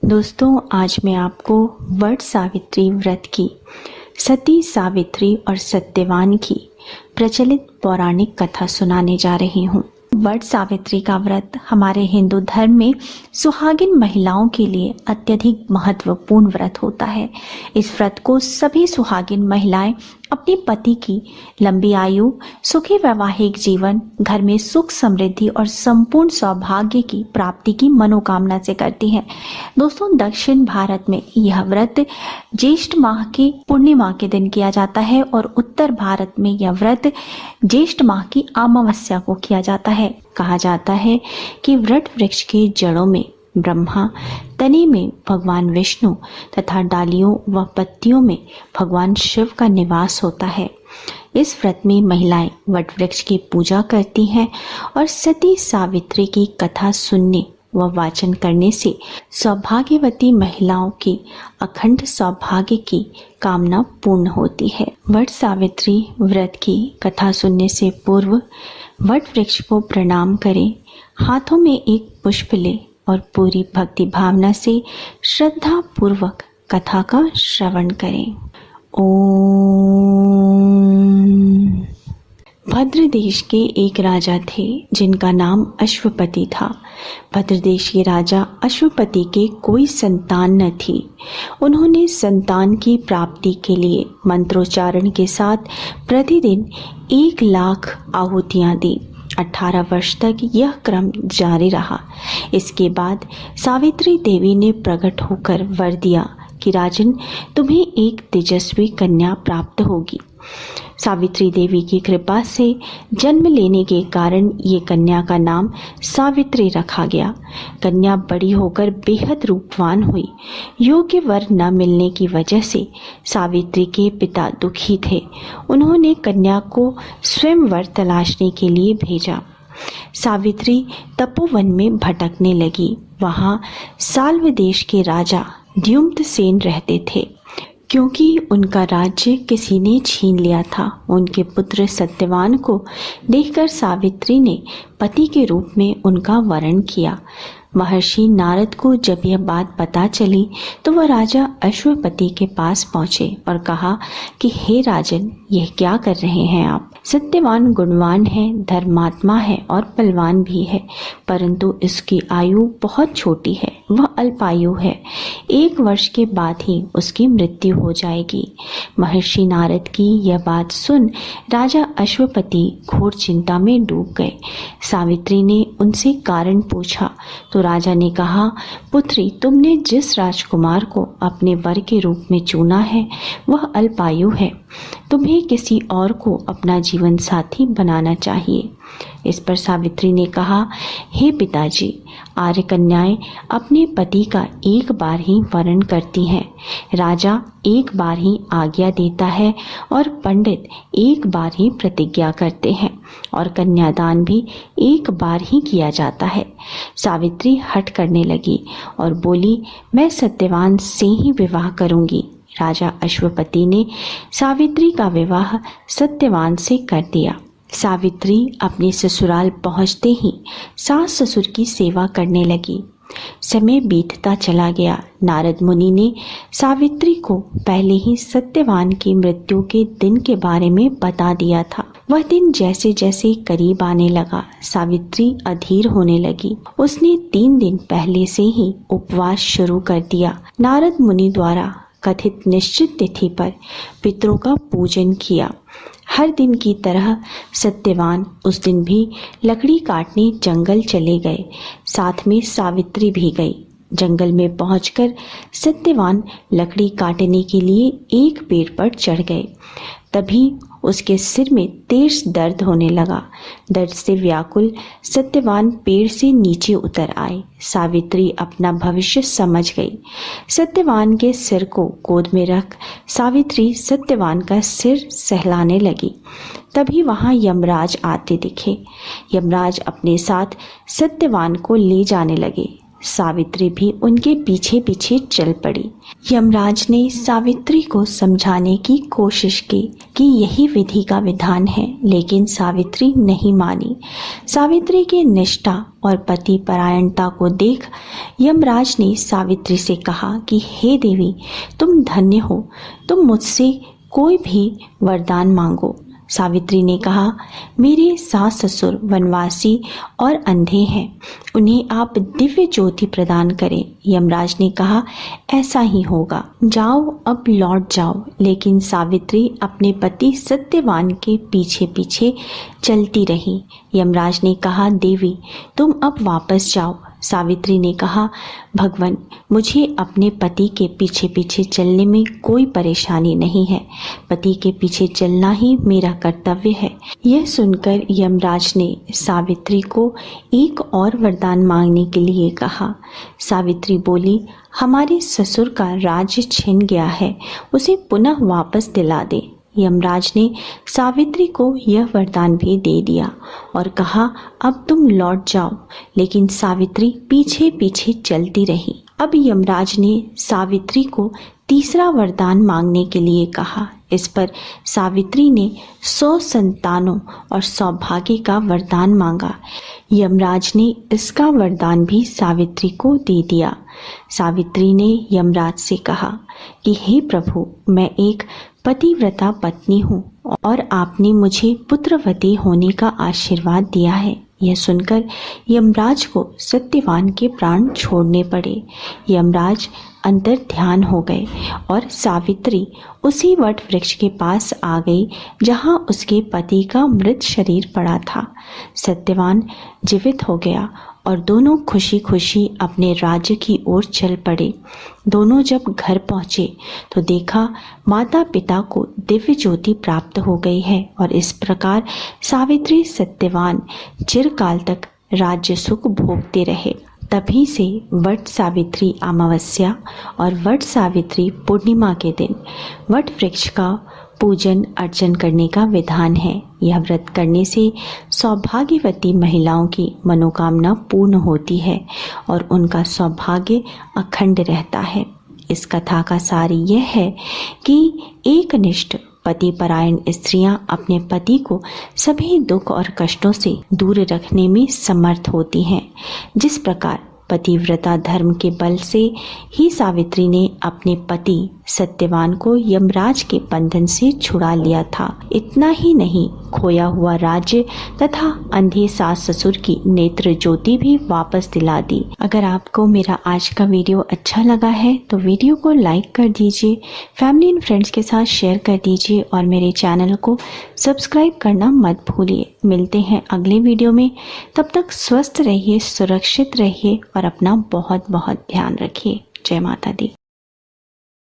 दोस्तों, आज मैं आपको वट सावित्री व्रत की, सती सावित्री और सत्यवान की प्रचलित पौराणिक कथा सुनाने जा रही हूँ। वट सावित्री का व्रत हमारे हिंदू धर्म में सुहागिन महिलाओं के लिए अत्यधिक महत्वपूर्ण व्रत होता है। इस व्रत को सभी सुहागिन महिलाएं अपने पति की लंबी आयु, सुखी वैवाहिक जीवन, घर में सुख समृद्धि और संपूर्ण सौभाग्य की प्राप्ति की मनोकामना से करती हैं। दोस्तों, दक्षिण भारत में यह व्रत ज्येष्ठ माह की पूर्णिमा के दिन किया जाता है और उत्तर भारत में यह व्रत ज्येष्ठ माह की अमावस्या को किया जाता है। कहा जाता है कि वट वृक्ष के जड़ों में ब्रह्मा, तने में भगवान विष्णु तथा डालियों व पत्तियों में भगवान शिव का निवास होता है। इस व्रत में महिलाएं वट वृक्ष की पूजा करती हैं और सती सावित्री की कथा सुनने व वाचन करने से सौभाग्यवती महिलाओं की अखंड सौभाग्य की कामना पूर्ण होती है। वट सावित्री व्रत की कथा सुनने से पूर्व वट वृक्ष को प्रणाम करें, हाथों में एक पुष्प लें और पूरी भक्ति भावना से श्रद्धा पूर्वक कथा का श्रवण करें। ओम। भद्र देश के एक राजा थे जिनका नाम अश्वपति था। भद्र देश के राजा अश्वपति के कोई संतान न थी। उन्होंने संतान की प्राप्ति के लिए मंत्रोच्चारण के साथ प्रतिदिन 1,00,000 आहुतियां दी। 18 वर्ष तक यह क्रम जारी रहा। इसके बाद सावित्री देवी ने प्रकट होकर वर दिया कि राजन, तुम्हें एक तेजस्वी कन्या प्राप्त होगी। सावित्री देवी की कृपा से जन्म लेने के कारण ये कन्या का नाम सावित्री रखा गया। कन्या बड़ी होकर बेहद रूपवान हुई। योग्य वर न मिलने की वजह से सावित्री के पिता दुखी थे। उन्होंने कन्या को स्वयं वर तलाशने के लिए भेजा। सावित्री तपोवन में भटकने लगी। वहाँ साल्व देश के राजा द्युम्न सेन रहते थे। क्योंकि उनका राज्य किसी ने छीन लिया था, उनके पुत्र सत्यवान को देखकर सावित्री ने पति के रूप में उनका वरण किया। महर्षि नारद को जब यह बात पता चली तो वह राजा अश्वपति के पास पहुंचे और कहा कि हे राजन, यह क्या कर रहे हैं आप? सत्यवान गुणवान है, धर्मात्मा है और बलवान भी है, परंतु इसकी आयु बहुत छोटी है, वह अल्पायु है। 1 वर्ष के बाद ही उसकी मृत्यु हो जाएगी। महर्षि नारद की यह बात सुन राजा अश्वपति घोर चिंता में डूब गए। सावित्री ने उनसे कारण पूछा तो राजा ने कहा, पुत्री, तुमने जिस राजकुमार को अपने वर के रूप में चुना है वह अल्पायु है। तुम्हें किसी और को अपना जीवन साथी बनाना चाहिए। इस पर सावित्री ने कहा, हे पिताजी, आर्य कन्याएं अपने पति का एक बार ही वरण करती हैं, राजा एक बार ही आज्ञा देता है और पंडित एक बार ही प्रतिज्ञा करते हैं और कन्यादान भी एक बार ही किया जाता है। सावित्री हठ करने लगी और बोली, मैं सत्यवान से ही विवाह करूंगी। राजा अश्वपति ने सावित्री का विवाह सत्यवान से कर दिया। सावित्री अपने ससुराल पहुंचते ही सास ससुर की सेवा करने लगी। समय बीतता चला गया। नारद मुनि ने सावित्री को पहले ही सत्यवान की मृत्यु के दिन के बारे में बता दिया था। वह दिन जैसे जैसे करीब आने लगा, सावित्री अधीर होने लगी। उसने 3 दिन पहले से ही उपवास शुरू कर दिया। नारद मुनि द्वारा कथित निश्चित तिथि पर पितरों का पूजन किया। हर दिन की तरह सत्यवान उस दिन भी लकड़ी काटने जंगल चले गए। साथ में सावित्री भी गई। जंगल में पहुंचकर सत्यवान लकड़ी काटने के लिए एक पेड़ पर चढ़ गए। तभी उसके सिर में तेज दर्द होने लगा। दर्द से व्याकुल सत्यवान पेड़ से नीचे उतर आए। सावित्री अपना भविष्य समझ गई। सत्यवान के सिर को गोद में रख सावित्री सत्यवान का सिर सहलाने लगी। तभी वहां यमराज आते दिखे। यमराज अपने साथ सत्यवान को ले जाने लगे। सावित्री भी उनके पीछे पीछे चल पड़ी। यमराज ने सावित्री को समझाने की कोशिश की कि यही विधि का विधान है, लेकिन सावित्री नहीं मानी। सावित्री की निष्ठा और पति परायणता को देख यमराज ने सावित्री से कहा कि हे देवी, तुम धन्य हो, तुम मुझसे कोई भी वरदान मांगो। सावित्री ने कहा, मेरे सास ससुर वनवासी और अंधे हैं, उन्हें आप दिव्य ज्योति प्रदान करें। यमराज ने कहा, ऐसा ही होगा, जाओ अब लौट जाओ। लेकिन सावित्री अपने पति सत्यवान के पीछे पीछे चलती रही। यमराज ने कहा, देवी तुम अब वापस जाओ। सावित्री ने कहा, भगवान, मुझे अपने पति के पीछे पीछे चलने में कोई परेशानी नहीं है, पति के पीछे चलना ही मेरा कर्तव्य है। यह सुनकर यमराज ने सावित्री को एक और वरदान मांगने के लिए कहा। सावित्री बोली, हमारे ससुर का राज्य छिन गया है, उसे पुनः वापस दिला दे। यमराज ने सावित्री को यह वरदान भी दे दिया और कहा, अब तुम लौट जाओ। लेकिन सावित्री पीछे पीछे चलती रही। अब यमराज ने सावित्री को तीसरा वरदान मांगने के लिए कहा। इस पर सावित्री ने 100 संतानों और सौभाग्य का वरदान मांगा। यमराज ने इसका वरदान भी सावित्री को दे दिया। सावित्री ने यमराज से कहा कि हे प्रभु, मैं एक पतिव्रता पत्नी हूँ और आपने मुझे पुत्रवती होने का आशीर्वाद दिया है। यह सुनकर यमराज को सत्यवान के प्राण छोड़ने पड़े। यमराज अंतर ध्यान हो गए और सावित्री उसी वट वृक्ष के पास आ गई जहाँ उसके पति का मृत शरीर पड़ा था। सत्यवान जीवित हो गया और दोनों खुशी खुशी अपने राज्य की ओर चल पड़े। दोनों जब घर पहुँचे तो देखा माता पिता को दिव्य ज्योति प्राप्त हो गई है और इस प्रकार सावित्री सत्यवान चिरकाल तक राज्य सुख भोगते रहे। तभी से वट सावित्री अमावस्या और वट सावित्री पूर्णिमा के दिन वट वृक्ष का पूजन अर्चन करने का विधान है। यह व्रत करने से सौभाग्यवती महिलाओं की मनोकामना पूर्ण होती है और उनका सौभाग्य अखंड रहता है। इस कथा का सार यह है कि एकनिष्ठ पतिपरायण स्त्रियां अपने पति को सभी दुख और कष्टों से दूर रखने में समर्थ होती हैं। जिस प्रकार पतिव्रता धर्म के बल से ही सावित्री ने अपने पति सत्यवान को यमराज के बंधन से छुड़ा लिया था। इतना ही नहीं, खोया हुआ राज्य तथा अंधे सास ससुर की नेत्र ज्योति भी वापस दिला दी। अगर आपको मेरा आज का वीडियो अच्छा लगा है तो वीडियो को लाइक कर दीजिए, फैमिली एंड फ्रेंड्स के साथ शेयर कर दीजिए और मेरे चैनल को सब्सक्राइब करना मत भूलिए। मिलते हैं अगले वीडियो में, तब तक स्वस्थ रहिए, सुरक्षित रहिए और अपना बहुत बहुत ध्यान रखिए। जय माता दी।